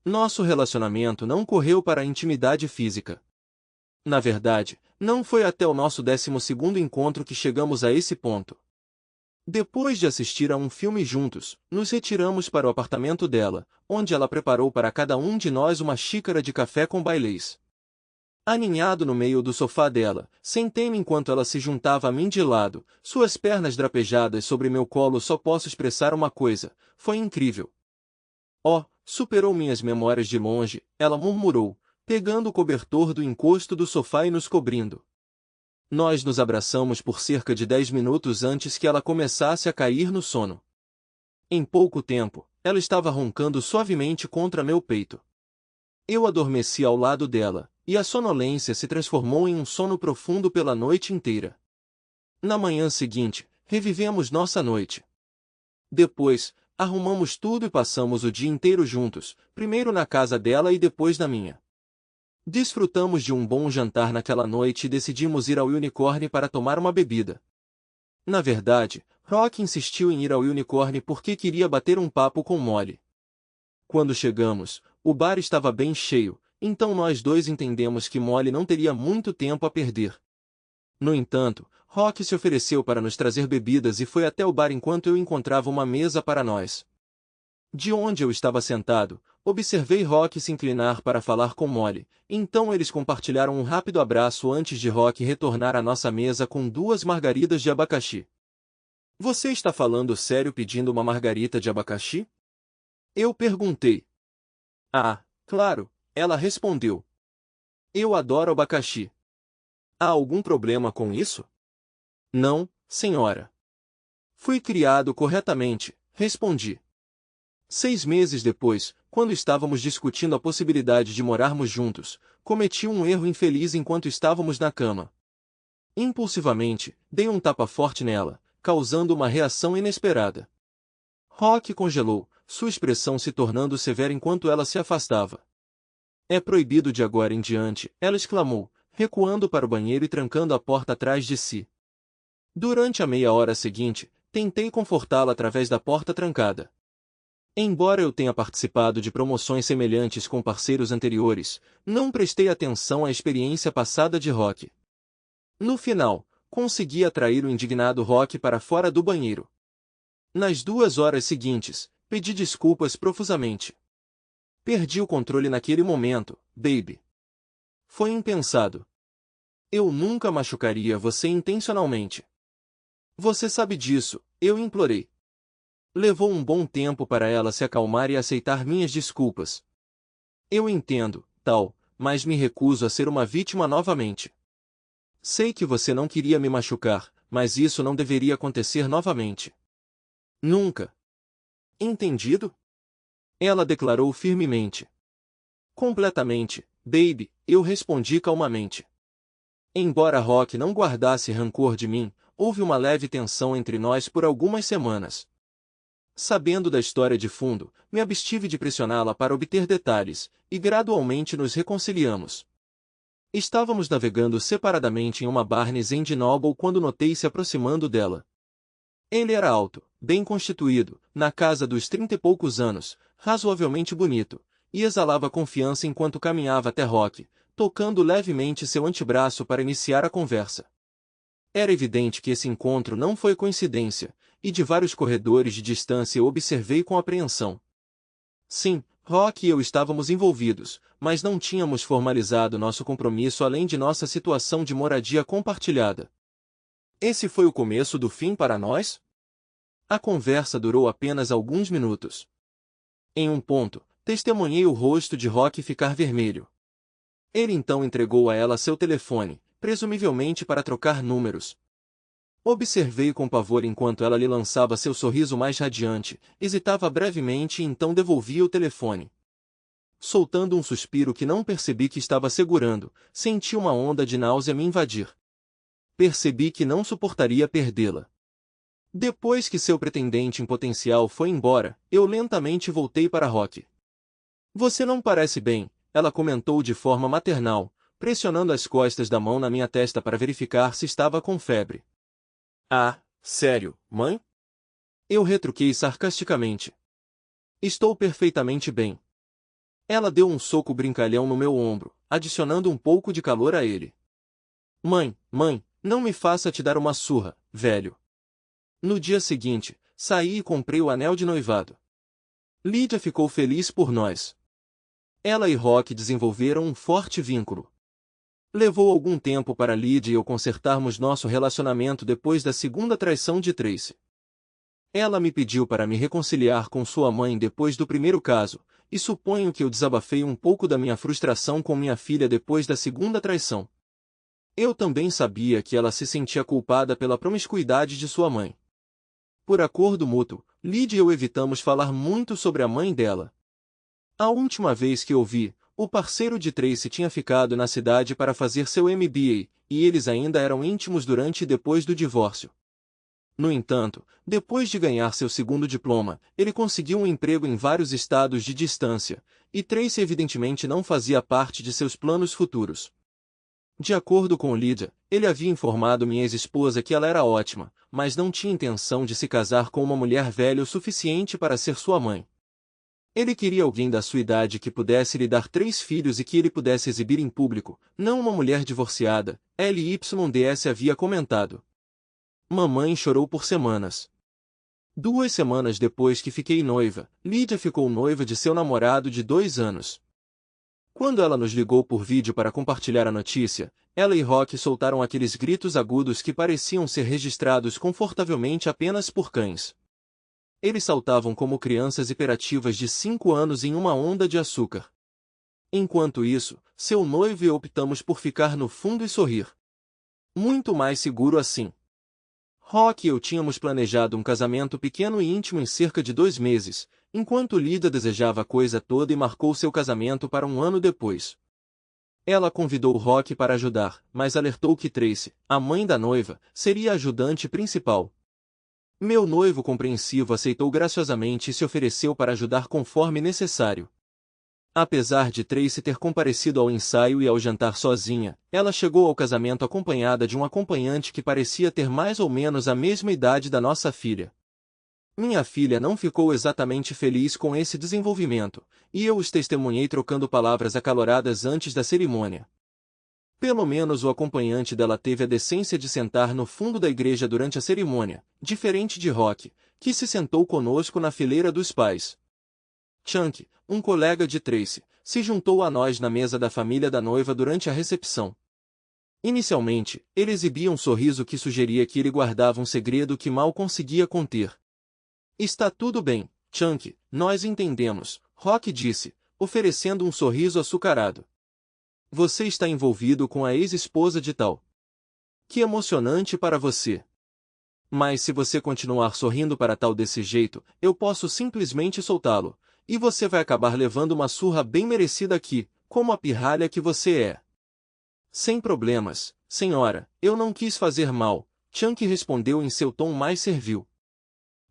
S2: Nosso relacionamento não correu para a intimidade física. Na verdade, não foi até o nosso 12º encontro que chegamos a esse ponto. Depois de assistir a um filme juntos, nos retiramos para o apartamento dela, onde ela preparou para cada um de nós uma xícara de café com bailês. Aninhado no meio do sofá dela, sentei-me enquanto ela se juntava a mim de lado, suas pernas drapejadas sobre meu colo. Só posso expressar uma coisa: foi incrível. Oh, superou minhas memórias de longe, ela murmurou, pegando o cobertor do encosto do sofá e nos cobrindo. Nós nos abraçamos por cerca de 10 minutos antes que ela começasse a cair no sono. Em pouco tempo, ela estava roncando suavemente contra meu peito. Eu adormeci ao lado dela, e a sonolência se transformou em um sono profundo pela noite inteira. Na manhã seguinte, revivemos nossa noite. Depois, arrumamos tudo e passamos o dia inteiro juntos, primeiro na casa dela e depois na minha. Desfrutamos de um bom jantar naquela noite e decidimos ir ao Unicorn para tomar uma bebida. Na verdade, Rock insistiu em ir ao Unicorn porque queria bater um papo com Molly. Quando chegamos, o bar estava bem cheio, então nós dois entendemos que Molly não teria muito tempo a perder. No entanto, Rock se ofereceu para nos trazer bebidas e foi até o bar enquanto eu encontrava uma mesa para nós. De onde eu estava sentado, observei Rock se inclinar para falar com Molly, então eles compartilharam um rápido abraço antes de Rock retornar à nossa mesa com 2 margaridas de abacaxi. Você está falando sério pedindo uma margarita de abacaxi? Eu perguntei. Ah, claro, ela respondeu. Eu adoro abacaxi. Há algum problema com isso? Não, senhora. Fui criado corretamente, respondi. 6 meses depois, quando estávamos discutindo a possibilidade de morarmos juntos, cometi um erro infeliz enquanto estávamos na cama. Impulsivamente, dei um tapa forte nela, causando uma reação inesperada. Rock congelou, sua expressão se tornando severa enquanto ela se afastava. É proibido de agora em diante, ela exclamou, recuando para o banheiro e trancando a porta atrás de si. Durante a meia hora seguinte, tentei confortá-la através da porta trancada. Embora eu tenha participado de promoções semelhantes com parceiros anteriores, não prestei atenção à experiência passada de Rock. No final, consegui atrair o indignado Rock para fora do banheiro. Nas 2 horas seguintes, pedi desculpas profusamente. Perdi o controle naquele momento, baby. Foi impensado. Eu nunca machucaria você intencionalmente. Você sabe disso, eu implorei. Levou um bom tempo para ela se acalmar e aceitar minhas desculpas. Eu entendo, tal, mas me recuso a ser uma vítima novamente. Sei que você não queria me machucar, mas isso não deveria acontecer novamente. Nunca. Entendido? Ela declarou firmemente. Completamente, baby, eu respondi calmamente. Embora Rock não guardasse rancor de mim, houve uma leve tensão entre nós por algumas semanas. Sabendo da história de fundo, me abstive de pressioná-la para obter detalhes, e gradualmente nos reconciliamos. Estávamos navegando separadamente em uma Barnes & Noble quando notei se aproximando dela. Ele era alto, bem constituído, na casa dos 30 e poucos anos, razoavelmente bonito, e exalava confiança enquanto caminhava até Rock, tocando levemente seu antebraço para iniciar a conversa. Era evidente que esse encontro não foi coincidência, e de vários corredores de distância eu observei com apreensão. Sim, Rock e eu estávamos envolvidos, mas não tínhamos formalizado nosso compromisso além de nossa situação de moradia compartilhada. Esse foi o começo do fim para nós? A conversa durou apenas alguns minutos. Em um ponto, testemunhei o rosto de Rock ficar vermelho. Ele então entregou a ela seu telefone, presumivelmente para trocar números. Observei com pavor enquanto ela lhe lançava seu sorriso mais radiante, hesitava brevemente e então devolvia o telefone. Soltando um suspiro que não percebi que estava segurando, senti uma onda de náusea me invadir. Percebi que não suportaria perdê-la. Depois que seu pretendente em potencial foi embora, eu lentamente voltei para Rock. Você não parece bem, ela comentou de forma maternal, pressionando as costas da mão na minha testa para verificar se estava com febre. Ah, sério, mãe? Eu retruquei sarcasticamente. Estou perfeitamente bem. Ela deu um soco brincalhão no meu ombro, adicionando um pouco de calor a ele. Mãe, não me faça te dar uma surra, velho. No dia seguinte, saí e comprei o anel de noivado. Lídia ficou feliz por nós. Ela e Rock desenvolveram um forte vínculo. Levou algum tempo para Lídia e eu consertarmos nosso relacionamento depois da segunda traição de Tracy. Ela me pediu para me reconciliar com sua mãe depois do primeiro caso, e suponho que eu desabafei um pouco da minha frustração com minha filha depois da segunda traição. Eu também sabia que ela se sentia culpada pela promiscuidade de sua mãe. Por acordo mútuo, Lídia e eu evitamos falar muito sobre a mãe dela. A última vez que eu vi, o parceiro de Tracy tinha ficado na cidade para fazer seu MBA, e eles ainda eram íntimos durante e depois do divórcio. No entanto, depois de ganhar seu segundo diploma, ele conseguiu um emprego em vários estados de distância, e Tracy evidentemente não fazia parte de seus planos futuros. De acordo com Lydia, ele havia informado minha ex-esposa que ela era ótima, mas não tinha intenção de se casar com uma mulher velha o suficiente para ser sua mãe. Ele queria alguém da sua idade que pudesse lhe dar 3 filhos e que ele pudesse exibir em público, não uma mulher divorciada, LYDS havia comentado. Mamãe chorou por semanas. 2 semanas depois que fiquei noiva, Lydia ficou noiva de seu namorado de 2 anos. Quando ela nos ligou por vídeo para compartilhar a notícia, ela e Rock soltaram aqueles gritos agudos que pareciam ser registrados confortavelmente apenas por cães. Eles saltavam como crianças hiperativas de 5 anos em uma onda de açúcar. Enquanto isso, seu noivo e eu optamos por ficar no fundo e sorrir. Muito mais seguro assim. Rock e eu tínhamos planejado um casamento pequeno e íntimo em cerca de 2 meses, enquanto Lydia desejava a coisa toda e marcou seu casamento para 1 ano depois. Ela convidou Rock para ajudar, mas alertou que Tracy, a mãe da noiva, seria a ajudante principal. Meu noivo compreensivo aceitou graciosamente e se ofereceu para ajudar conforme necessário. Apesar de Tracy ter comparecido ao ensaio e ao jantar sozinha, ela chegou ao casamento acompanhada de um acompanhante que parecia ter mais ou menos a mesma idade da nossa filha. Minha filha não ficou exatamente feliz com esse desenvolvimento, e eu os testemunhei trocando palavras acaloradas antes da cerimônia. Pelo menos o acompanhante dela teve a decência de sentar no fundo da igreja durante a cerimônia, diferente de Rock, que se sentou conosco na fileira dos pais. Chunk, um colega de Tracy, se juntou a nós na mesa da família da noiva durante a recepção. Inicialmente, ele exibia um sorriso que sugeria que ele guardava um segredo que mal conseguia conter. Está tudo bem, Chunk, nós entendemos, Rock disse, oferecendo um sorriso açucarado. Você está envolvido com a ex-esposa de tal. Que emocionante para você. Mas se você continuar sorrindo para tal desse jeito, eu posso simplesmente soltá-lo, e você vai acabar levando uma surra bem merecida aqui, como a pirralha que você é. Sem problemas, senhora, eu não quis fazer mal, Chunk respondeu em seu tom mais servil.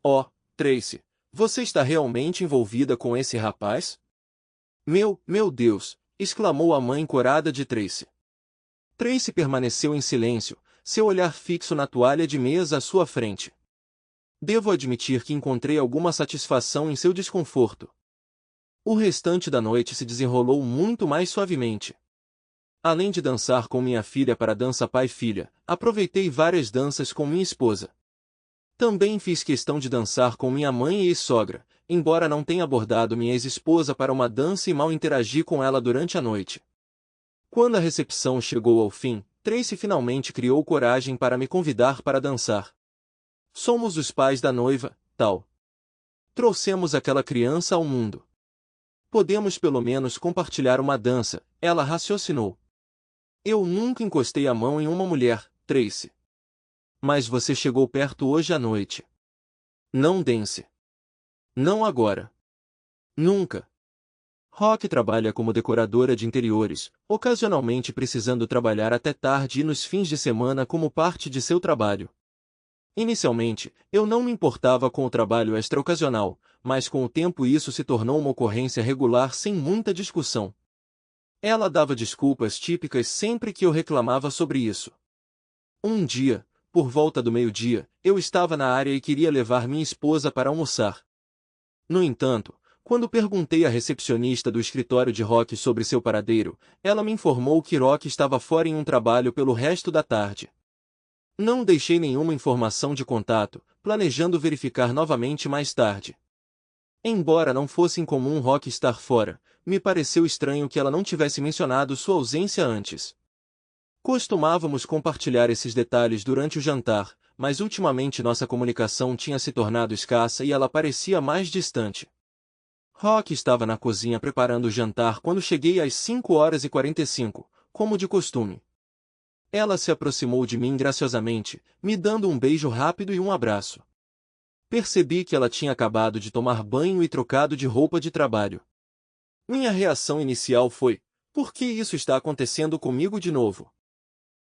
S2: Oh, Tracy, você está realmente envolvida com esse rapaz? Meu Deus! Exclamou a mãe corada de Tracy. Tracy permaneceu em silêncio, seu olhar fixo na toalha de mesa à sua frente. Devo admitir que encontrei alguma satisfação em seu desconforto. O restante da noite se desenrolou muito mais suavemente. Além de dançar com minha filha para a dança pai-filha, aproveitei várias danças com minha esposa. Também fiz questão de dançar com minha mãe e ex-sogra, embora não tenha abordado minha ex-esposa para uma dança e mal interagi com ela durante a noite. Quando a recepção chegou ao fim, Tracy finalmente criou coragem para me convidar para dançar. Somos os pais da noiva, tal. Trouxemos aquela criança ao mundo. Podemos pelo menos compartilhar uma dança, ela raciocinou. Eu nunca encostei a mão em uma mulher, Tracy. Mas você chegou perto hoje à noite. Não dance. Não agora. Nunca. Rock trabalha como decoradora de interiores, ocasionalmente precisando trabalhar até tarde e nos fins de semana como parte de seu trabalho. Inicialmente, eu não me importava com o trabalho extra-ocasional, mas com o tempo isso se tornou uma ocorrência regular sem muita discussão. Ela dava desculpas típicas sempre que eu reclamava sobre isso. Um dia, por volta do meio-dia, eu estava na área e queria levar minha esposa para almoçar. No entanto, quando perguntei à recepcionista do escritório de Rock sobre seu paradeiro, ela me informou que Rock estava fora em um trabalho pelo resto da tarde. Não deixei nenhuma informação de contato, planejando verificar novamente mais tarde. Embora não fosse incomum Rock estar fora, me pareceu estranho que ela não tivesse mencionado sua ausência antes. Costumávamos compartilhar esses detalhes durante o jantar, mas ultimamente nossa comunicação tinha se tornado escassa e ela parecia mais distante. Rock estava na cozinha preparando o jantar quando cheguei às 5h45, como de costume. Ela se aproximou de mim graciosamente, me dando um beijo rápido e um abraço. Percebi que ela tinha acabado de tomar banho e trocado de roupa de trabalho. Minha reação inicial foi: por que isso está acontecendo comigo de novo?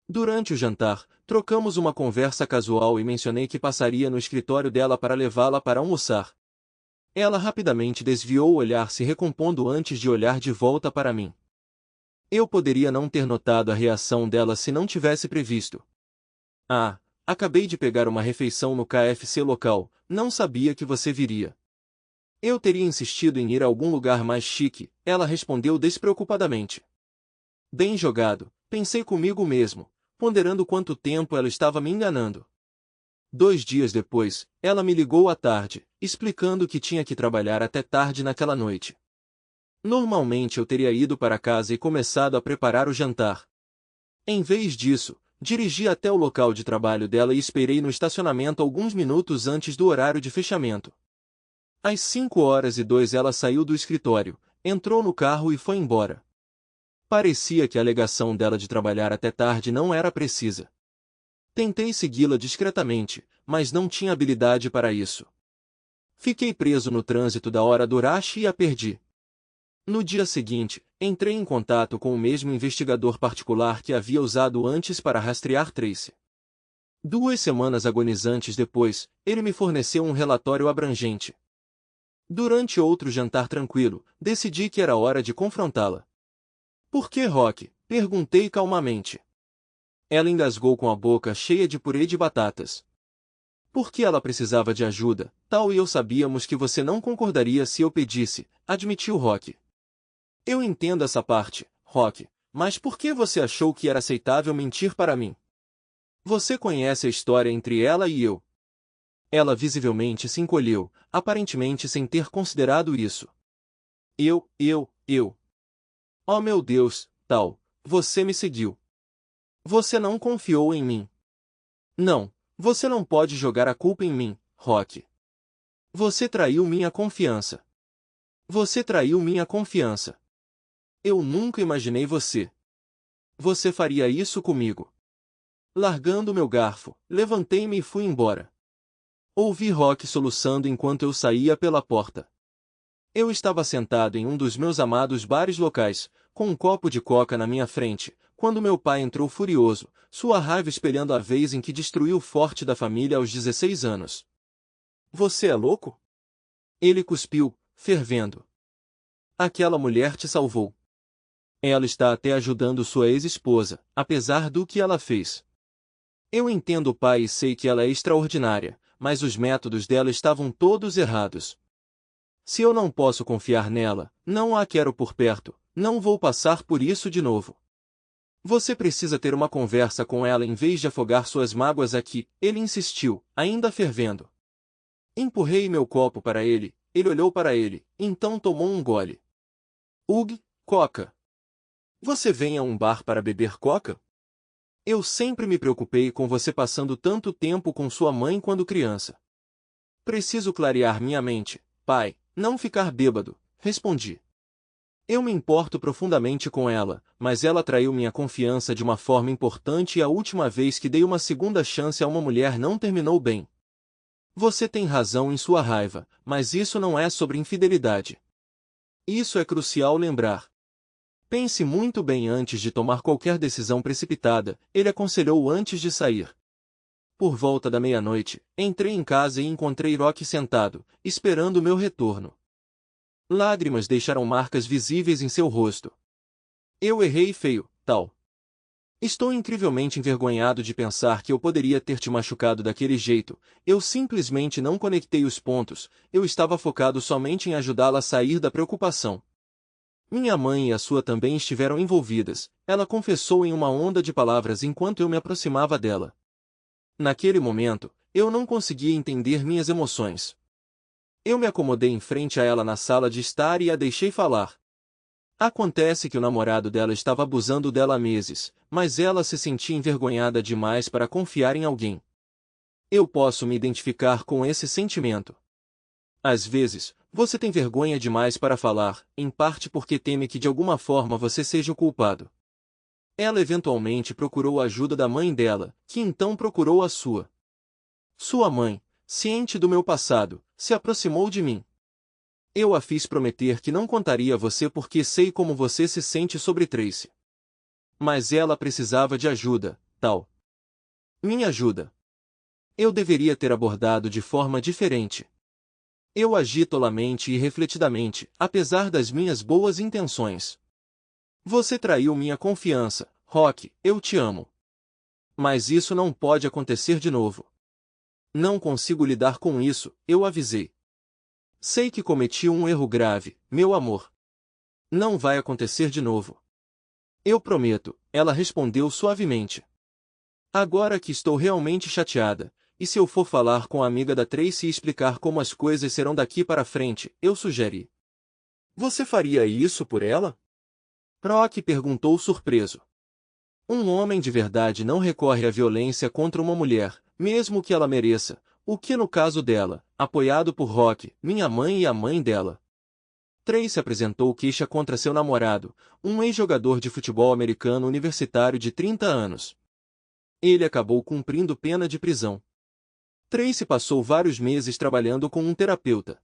S2: Durante o jantar, trocamos uma conversa casual e mencionei que passaria no escritório dela para levá-la para almoçar. Ela rapidamente desviou o olhar, se recompondo antes de olhar de volta para mim. Eu poderia não ter notado a reação dela se não tivesse previsto. Ah, acabei de pegar uma refeição no KFC local, não sabia que você viria. Eu teria insistido em ir a algum lugar mais chique, ela respondeu despreocupadamente. Bem jogado, pensei comigo mesmo, ponderando quanto tempo ela estava me enganando. 2 dias depois, ela me ligou à tarde, explicando que tinha que trabalhar até tarde naquela noite. Normalmente eu teria ido para casa e começado a preparar o jantar. Em vez disso, dirigi até o local de trabalho dela e esperei no estacionamento alguns minutos antes do horário de fechamento. Às 5h02 ela saiu do escritório, entrou no carro e foi embora. Parecia que a alegação dela de trabalhar até tarde não era precisa. Tentei segui-la discretamente, mas não tinha habilidade para isso. Fiquei preso no trânsito da hora do rush e a perdi. No dia seguinte, entrei em contato com o mesmo investigador particular que havia usado antes para rastrear Tracy. 2 semanas agonizantes depois, ele me forneceu um relatório abrangente. Durante outro jantar tranquilo, decidi que era hora de confrontá-la. Por que, Rock? Perguntei calmamente. Ela engasgou com a boca cheia de purê de batatas. Porque ela precisava de ajuda, tal e eu sabíamos que você não concordaria se eu pedisse, admitiu Rock. Eu entendo essa parte, Rock, mas por que você achou que era aceitável mentir para mim? Você conhece a história entre ela e eu. Ela visivelmente se encolheu, aparentemente sem ter considerado isso. Eu. Oh meu Deus, tal, você me seguiu. Você não confiou em mim. Não, você não pode jogar a culpa em mim, Rock. Você traiu minha confiança. Você traiu minha confiança. Eu nunca imaginei você. Você faria isso comigo. Largando meu garfo, levantei-me e fui embora. Ouvi Rock soluçando enquanto eu saía pela porta. Eu estava sentado em um dos meus amados bares locais, com um copo de coca na minha frente, quando meu pai entrou furioso, sua raiva espelhando a vez em que destruiu o forte da família aos 16 anos. Você é louco? Ele cuspiu, fervendo. Aquela mulher te salvou. Ela está até ajudando sua ex-esposa, apesar do que ela fez. Eu entendo o pai e sei que ela é extraordinária, mas os métodos dela estavam todos errados. Se eu não posso confiar nela, não a quero por perto, não vou passar por isso de novo. Você precisa ter uma conversa com ela em vez de afogar suas mágoas aqui, ele insistiu, ainda fervendo. Empurrei meu copo para ele, ele olhou para ele, então tomou um gole. Ugh, coca. Você vem a um bar para beber coca? Eu sempre me preocupei com você passando tanto tempo com sua mãe quando criança. Preciso clarear minha mente, pai, não ficar bêbado, respondi. Eu me importo profundamente com ela, mas ela traiu minha confiança de uma forma importante e a última vez que dei uma segunda chance a uma mulher não terminou bem. Você tem razão em sua raiva, mas isso não é sobre infidelidade. Isso é crucial lembrar. Pense muito bem antes de tomar qualquer decisão precipitada, ele aconselhou antes de sair. Por volta da meia-noite, entrei em casa e encontrei Rock sentado, esperando o meu retorno. Lágrimas deixaram marcas visíveis em seu rosto. Eu errei feio, tal. Estou incrivelmente envergonhado de pensar que eu poderia ter te machucado daquele jeito, eu simplesmente não conectei os pontos, eu estava focado somente em ajudá-la a sair da preocupação. Minha mãe e a sua também estiveram envolvidas, ela confessou em uma onda de palavras enquanto eu me aproximava dela. Naquele momento, eu não conseguia entender minhas emoções. Eu me acomodei em frente a ela na sala de estar e a deixei falar. Acontece que o namorado dela estava abusando dela há meses, mas ela se sentia envergonhada demais para confiar em alguém. Eu posso me identificar com esse sentimento. Às vezes, você tem vergonha demais para falar, em parte porque teme que de alguma forma você seja o culpado. Ela eventualmente procurou a ajuda da mãe dela, que então procurou a sua. Sua mãe, ciente do meu passado, se aproximou de mim. Eu a fiz prometer que não contaria a você porque sei como você se sente sobre Tracy. Mas ela precisava de ajuda, tal. Minha ajuda. Eu deveria ter abordado de forma diferente. Eu agi tolamente e refletidamente, apesar das minhas boas intenções. Você traiu minha confiança, Rock, eu te amo. Mas isso não pode acontecer de novo. Não consigo lidar com isso, eu avisei. Sei que cometi um erro grave, meu amor. Não vai acontecer de novo. Eu prometo, ela respondeu suavemente. Agora que estou realmente chateada, e se eu for falar com a amiga da Tracy e explicar como as coisas serão daqui para frente, eu sugeri. Você faria isso por ela? Rock perguntou surpreso. Um homem de verdade não recorre à violência contra uma mulher, mesmo que ela mereça, o que no caso dela, apoiado por Rock, minha mãe e a mãe dela. Tracy apresentou queixa contra seu namorado, um ex-jogador de futebol americano universitário de 30 anos. Ele acabou cumprindo pena de prisão. Tracy passou vários meses trabalhando com um terapeuta.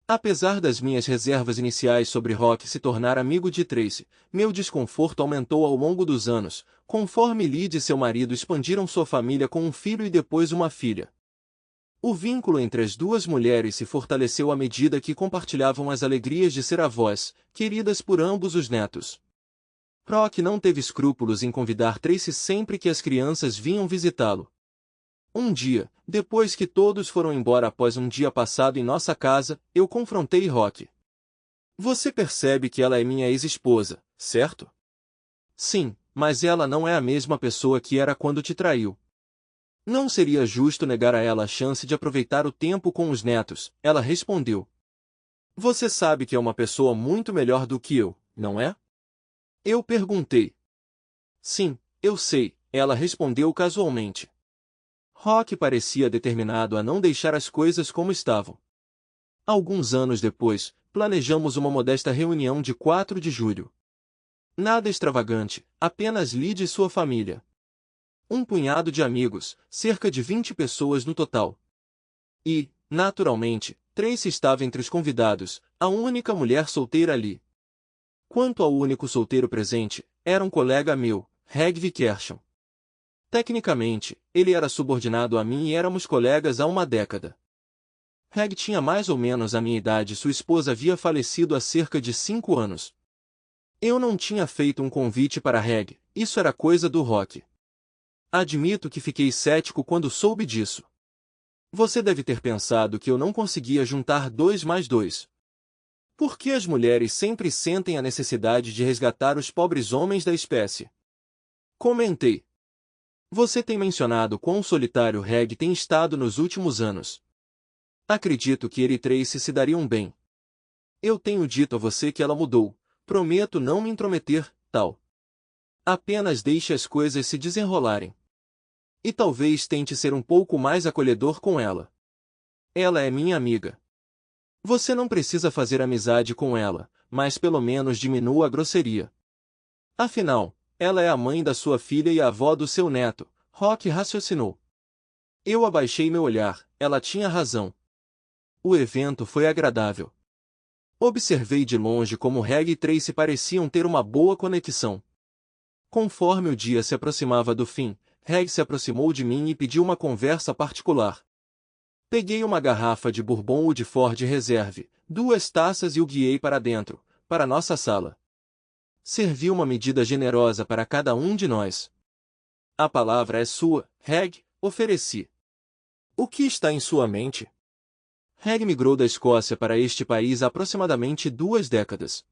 S2: Apesar das minhas reservas iniciais sobre Rock se tornar amigo de Tracy, meu desconforto aumentou ao longo dos anos, conforme Lyd e seu marido expandiram sua família com um filho e depois uma filha. O vínculo entre as duas mulheres se fortaleceu à medida que compartilhavam as alegrias de ser avós, queridas por ambos os netos. Rock não teve escrúpulos em convidar Tracy sempre que as crianças vinham visitá-lo. Um dia, depois que todos foram embora após um dia passado em nossa casa, eu confrontei Rock. Você percebe que ela é minha ex-esposa, certo? Sim, mas ela não é a mesma pessoa que era quando te traiu. Não seria justo negar a ela a chance de aproveitar o tempo com os netos, ela respondeu. Você sabe que é uma pessoa muito melhor do que eu, não é? Eu perguntei. Sim, eu sei, ela respondeu casualmente. Rock parecia determinado a não deixar as coisas como estavam. Alguns anos depois, planejamos uma modesta reunião de 4 de julho. Nada extravagante, apenas Lyd e sua família. Um punhado de amigos, cerca de 20 pessoas no total. E, naturalmente, Tracy estava entre os convidados, a única mulher solteira ali. Quanto ao único solteiro presente, era um colega meu, Reg Wickersham. Tecnicamente, ele era subordinado a mim e éramos colegas há uma década. Reg tinha mais ou menos a minha idade e sua esposa havia falecido há cerca de 5 anos. Eu não tinha feito um convite para Reg, isso era coisa do Rock. Admito que fiquei cético quando soube disso. Você deve ter pensado que eu não conseguia juntar 2 mais 2. Por que as mulheres sempre sentem a necessidade de resgatar os pobres homens da espécie? Comentei. Você tem mencionado quão solitário Reg tem estado nos últimos anos. Acredito que ele e Tracy se dariam bem. Eu tenho dito a você que ela mudou, prometo não me intrometer, tal. Apenas deixe as coisas se desenrolarem. E talvez tente ser um pouco mais acolhedor com ela. Ela é minha amiga. Você não precisa fazer amizade com ela, mas pelo menos diminua a grosseria. Afinal, ela é a mãe da sua filha e a avó do seu neto, Rock raciocinou. Eu abaixei meu olhar, ela tinha razão. O evento foi agradável. Observei de longe como Reg e Tracy pareciam ter uma boa conexão. Conforme o dia se aproximava do fim, Reg se aproximou de mim e pediu uma conversa particular. Peguei uma garrafa de Bourbon Woodford Reserve, 2 taças e o guiei para dentro, para nossa sala. Servi uma medida generosa para cada um de nós. A palavra é sua, Reg, ofereci. O que está em sua mente? Reg migrou da Escócia para este país há aproximadamente 2 décadas.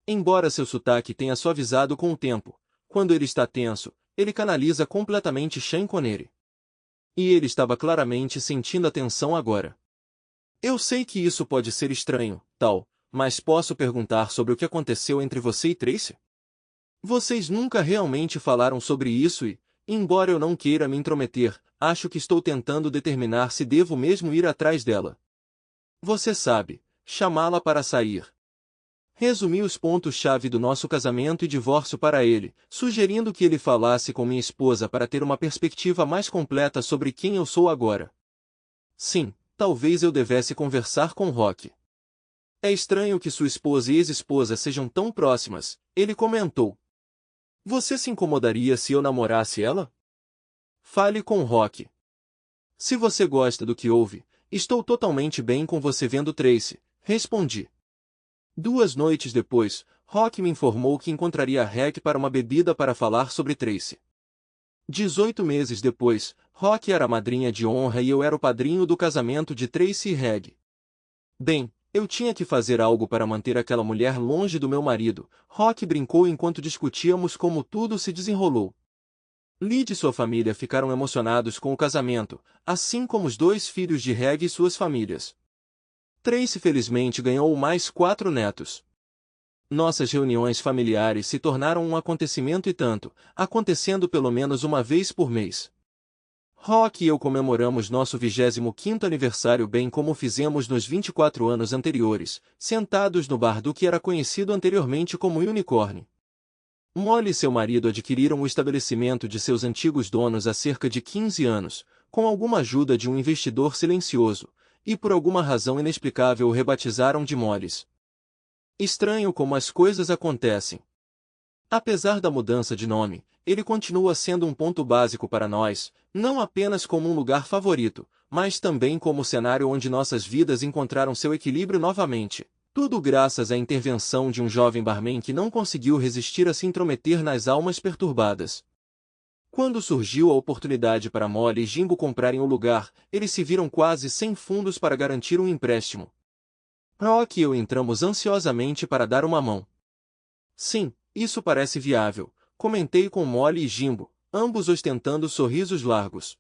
S2: Embora seu sotaque tenha suavizado com o tempo, quando ele está tenso, ele canaliza completamente Sean Connery. E ele estava claramente sentindo a tensão agora. Eu sei que isso pode ser estranho, tal, mas posso perguntar sobre o que aconteceu entre você e Tracy? Vocês nunca realmente falaram sobre isso e, embora eu não queira me intrometer, acho que estou tentando determinar se devo mesmo ir atrás dela. Você sabe, chamá-la para sair. Resumi os pontos-chave do nosso casamento e divórcio para ele, sugerindo que ele falasse com minha esposa para ter uma perspectiva mais completa sobre quem eu sou agora. Sim, talvez eu devesse conversar com Rock. É estranho que sua esposa e ex-esposa sejam tão próximas, ele comentou. Você se incomodaria se eu namorasse ela? Fale com Rock. Se você gosta do que ouve, estou totalmente bem com você vendo Tracy, respondi. 2 noites depois, Rock me informou que encontraria Reg para uma bebida para falar sobre Tracy. 18 meses depois, Rock era a madrinha de honra e eu era o padrinho do casamento de Tracy e Reg. Bem, eu tinha que fazer algo para manter aquela mulher longe do meu marido, Rock brincou enquanto discutíamos como tudo se desenrolou. Lyd e sua família ficaram emocionados com o casamento, assim como os 2 filhos de Reg e suas famílias. Tracy felizmente ganhou mais 4 netos. Nossas reuniões familiares se tornaram um acontecimento e tanto, acontecendo pelo menos uma vez por mês. Rock e eu comemoramos nosso 25º aniversário bem como fizemos nos 24 anos anteriores, sentados no bar do que era conhecido anteriormente como Unicorn. Molly e seu marido adquiriram o estabelecimento de seus antigos donos há cerca de 15 anos, com alguma ajuda de um investidor silencioso, e por alguma razão inexplicável o rebatizaram de Moles. Estranho como as coisas acontecem. Apesar da mudança de nome, ele continua sendo um ponto básico para nós, não apenas como um lugar favorito, mas também como o cenário onde nossas vidas encontraram seu equilíbrio novamente. Tudo graças à intervenção de um jovem barman que não conseguiu resistir a se intrometer nas almas perturbadas. Quando surgiu a oportunidade para Molly e Jimbo comprarem o lugar, eles se viram quase sem fundos para garantir um empréstimo. Rock e eu entramos ansiosamente para dar uma mão. Sim, isso parece viável, comentei com Molly e Jimbo, ambos ostentando sorrisos largos.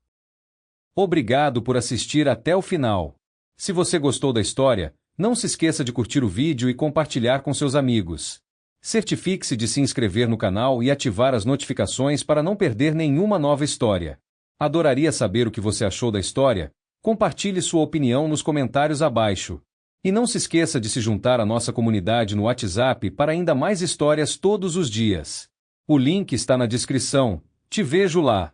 S1: Obrigado por assistir até o final. Se você gostou da história, não se esqueça de curtir o vídeo e compartilhar com seus amigos. Certifique-se de se inscrever no canal e ativar as notificações para não perder nenhuma nova história. Adoraria saber o que você achou da história. Compartilhe sua opinião nos comentários abaixo. E não se esqueça de se juntar à nossa comunidade no WhatsApp para ainda mais histórias todos os dias. O link está na descrição. Te vejo lá!